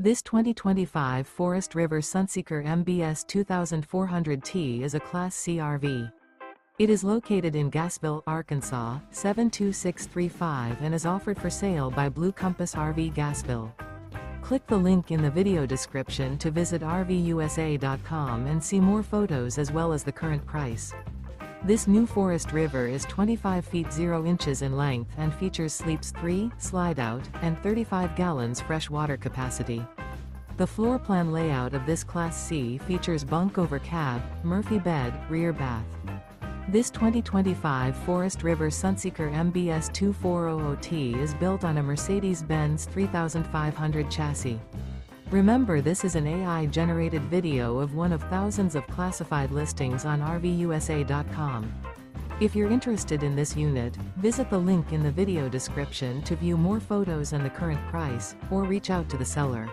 This 2025 Forest River Sunseeker MBS 2400T is a Class C RV. It is located in Gassville, Arkansas, 72635 and is offered for sale by Blue Compass RV Gassville. Click the link in the video description to visit RVUSA.com and see more photos as well as the current price. This new Forest River is 25 feet 0 inches in length and features sleeps 3, slide-out, and 35 gallons fresh water capacity. The floor plan layout of this Class C features bunk over cab, Murphy bed, rear bath. This 2025 Forest River Sunseeker MBS 2400T is built on a Mercedes-Benz 3500 chassis. Remember, this is an AI-generated video of one of thousands of classified listings on RVUSA.com. If you're interested in this unit, visit the link in the video description to view more photos and the current price, or reach out to the seller.